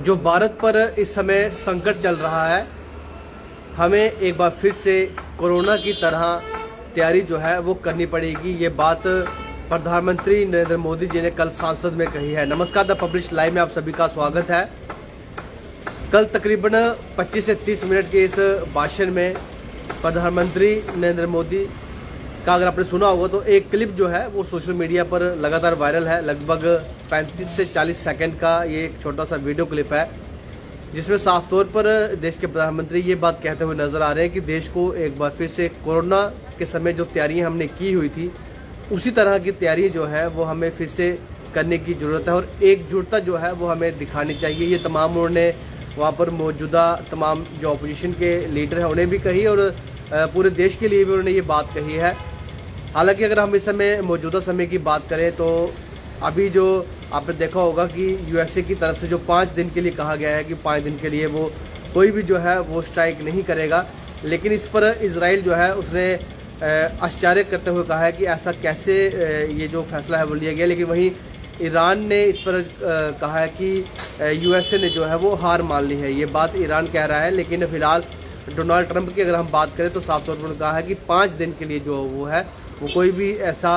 जो भारत पर इस समय संकट चल रहा है, हमें एक बार फिर से कोरोना की तरह तैयारी जो है वो करनी पड़ेगी। ये बात प्रधानमंत्री नरेंद्र मोदी जी ने कल संसद में कही है। नमस्कार, द पब्लिश लाइव में आप सभी का स्वागत है। कल तकरीबन 25 से 30 मिनट के इस भाषण में प्रधानमंत्री नरेंद्र मोदी का अगर आपने सुना होगा तो एक क्लिप जो है वो सोशल मीडिया पर लगातार वायरल है। लगभग 35 से 40 सेकंड का ये एक छोटा सा वीडियो क्लिप है, जिसमें साफ तौर पर देश के प्रधानमंत्री ये बात कहते हुए नजर आ रहे हैं कि देश को एक बार फिर से कोरोना के समय जो तैयारियां हमने की हुई थी, उसी तरह की तैयारी जो है वो हमें फिर से करने की ज़रूरत है और एकजुटता जो है वो हमें दिखानी चाहिए। ये तमाम उन्होंने वहाँ पर मौजूदा तमाम जो अपोजिशन के लीडर हैं उन्हें भी कही और पूरे देश के लिए भी उन्होंने ये बात कही है। हालांकि अगर हम इस समय मौजूदा समय की बात करें तो अभी जो आपने देखा होगा कि यूएसए की तरफ से जो 5 दिन के लिए कहा गया है कि 5 दिन के लिए वो कोई भी जो है वो स्ट्राइक नहीं करेगा, लेकिन इस पर इजराइल जो है उसने आश्चर्य करते हुए कहा है कि ऐसा कैसे ये जो फैसला है वो लिया गया। लेकिन वहीं ईरान ने इस पर कहा है कि यूएसए ने जो है वो हार मान ली है। ये बात ईरान कह रहा है, लेकिन फिलहाल डोनाल्ड ट्रंप की अगर हम बात करें तो साफ तौर पर उन्होंने कहा है कि 5 दिन के लिए जो वो है वो कोई भी ऐसा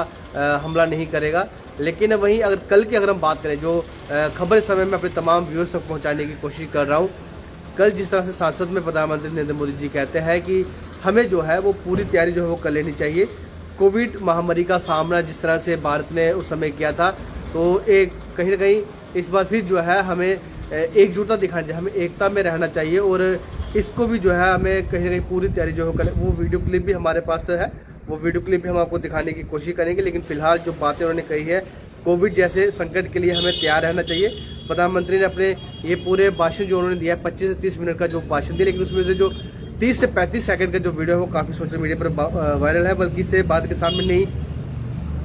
हमला नहीं करेगा। लेकिन वहीं अगर कल की अगर हम बात करें, जो खबर इस समय में अपने तमाम व्यूअर्स तक पहुंचाने की कोशिश कर रहा हूं, कल जिस तरह से संसद में प्रधानमंत्री नरेंद्र मोदी जी कहते हैं कि हमें जो है वो पूरी तैयारी जो है वो कर लेनी चाहिए। कोविड महामारी का सामना जिस तरह से भारत ने उस समय किया था, तो एक कहीं ना कहीं इस बार फिर जो है हमें एकजुटता दिखानी चाहिए, हमें एकता में रहना चाहिए और इसको भी जो है हमें कहीं ना कहीं पूरी तैयारी जो है वो वीडियो क्लिप भी हमारे पास है, वो वीडियो क्लिप भी हम आपको दिखाने की कोशिश करेंगे। लेकिन फिलहाल जो बातें उन्होंने कही है, कोविड जैसे संकट के लिए हमें तैयार रहना चाहिए। प्रधानमंत्री ने अपने ये पूरे भाषण जो उन्होंने दिया है, 25 से 30 मिनट का जो भाषण दिया, लेकिन उसमें से जो 30 से 35 सेकंड का जो वीडियो है वो काफ़ी सोशल मीडिया पर वायरल है। बल्कि इससे बात के सामने नहीं,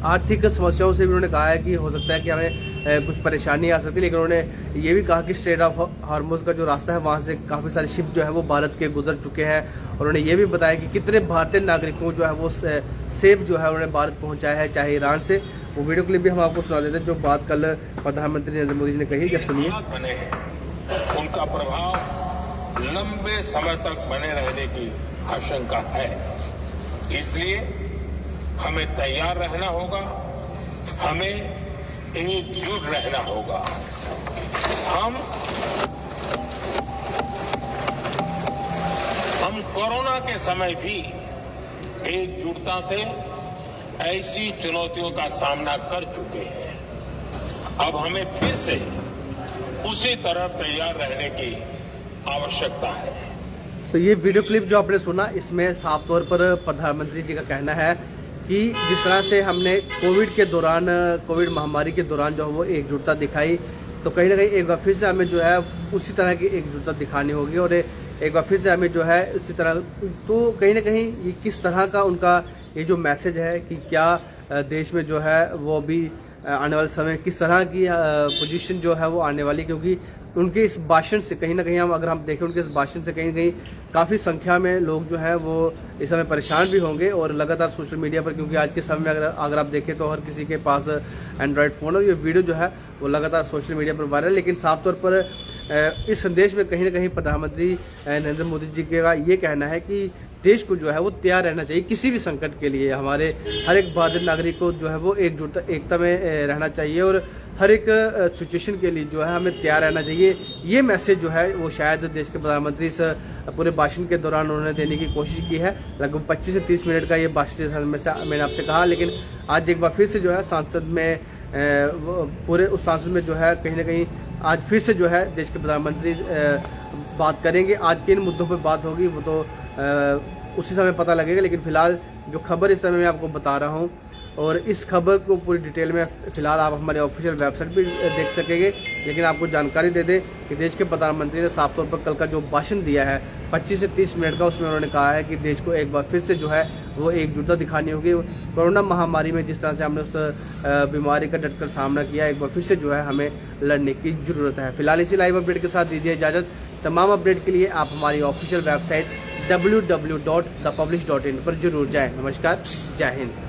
आर्थिक समस्याओं से भी उन्होंने कहा है कि हो सकता है कि हमें कुछ परेशानी आ सकती है। लेकिन उन्होंने ये भी कहा कि स्ट्रेट ऑफ हार्मोज का जो रास्ता है वहाँ से काफ़ी सारे शिप जो है वो भारत के गुजर चुके हैं। और उन्होंने ये भी बताया कि कितने भारतीय नागरिकों जो है वो सेफ जो है उन्होंने भारत पहुँचाया है, चाहे ईरान से। वो वीडियो क्लिप भी हम आपको सुना देते हैं जो बात कल प्रधानमंत्री नरेंद्र मोदी जी ने कही। जब सुनिए। उनका प्रभाव लंबे समय तक बने रहने की आशंका है, इसलिए हमें तैयार रहना होगा, हमें एकजुट रहना होगा। हम कोरोना के समय भी एकजुटता से ऐसी चुनौतियों का सामना कर चुके हैं। अब हमें फिर से उसी तरह तैयार रहने की आवश्यकता है। तो ये वीडियो क्लिप जो आपने सुना, इसमें साफ तौर पर प्रधानमंत्री जी का कहना है कि जिस तरह से हमने कोविड महामारी के दौरान जो है वो एकजुटता दिखाई, तो कहीं ना कहीं एक बार फिर से हमें जो है उसी तरह की एकजुटता दिखानी होगी और एक बार फिर से हमें जो है इसी तरह, तो कहीं ना कहीं ये किस तरह का उनका ये जो मैसेज है कि क्या देश में जो है वो अभी आने वाले समय किस तरह की पोजीशन जो है वो आने वाली, क्योंकि उनके इस भाषण से कहीं ना कहीं अगर हम देखें उनके इस भाषण से कहीं ना कहीं काफ़ी संख्या में लोग जो हैं वो इस समय परेशान भी होंगे। और लगातार सोशल मीडिया पर, क्योंकि आज के समय में अगर आप देखें तो हर किसी के पास एंड्रॉयड फ़ोन और ये वीडियो जो है वो लगातार सोशल मीडिया पर वायरल। लेकिन साफ तौर पर इस संदेश में कहीं ना कहीं प्रधानमंत्री नरेंद्र मोदी जी का ये कहना है कि देश को जो है वो तैयार रहना चाहिए किसी भी संकट के लिए। हमारे हर एक भारतीय नागरिक को जो है वो एकता में रहना चाहिए और हर एक सिचुएशन के लिए जो है हमें तैयार रहना चाहिए। ये मैसेज जो है वो शायद देश के प्रधानमंत्री इस पूरे भाषण के दौरान उन्होंने देने की कोशिश की है। लगभग 25 से 30 मिनट का ये भाषण में से मैंने आपसे कहा, लेकिन आज एक बार फिर से जो है संसद में पूरे उस संसद में जो है कहीं ना कहीं आज फिर से जो है देश के प्रधानमंत्री बात करेंगे। आज किन मुद्दों पर बात होगी वो तो उसी समय पता लगेगा। लेकिन फिलहाल जो खबर इस समय मैं आपको बता रहा हूँ, और इस खबर को पूरी डिटेल में फिलहाल आप हमारे ऑफिशियल वेबसाइट पे देख सकेंगे। लेकिन आपको जानकारी दे दें कि देश के प्रधानमंत्री ने साफ तौर पर कल का जो भाषण दिया है 25 से 30 मिनट का, उसमें उन्होंने कहा है कि देश को एक बार फिर से जो है वो एकजुटता दिखानी होगी। कोरोना महामारी में जिस तरह से हमने उस बीमारी का डटकर सामना किया, एक बार फिर से जो है हमें लड़ने की जरूरत है। फिलहाल इसी लाइव अपडेट के साथ दीजिए इजाज़त। तमाम अपडेट के लिए आप हमारी ऑफिशियल वेबसाइट www.thepublish.in पर जरूर जाएं। नमस्कार, जय हिंद।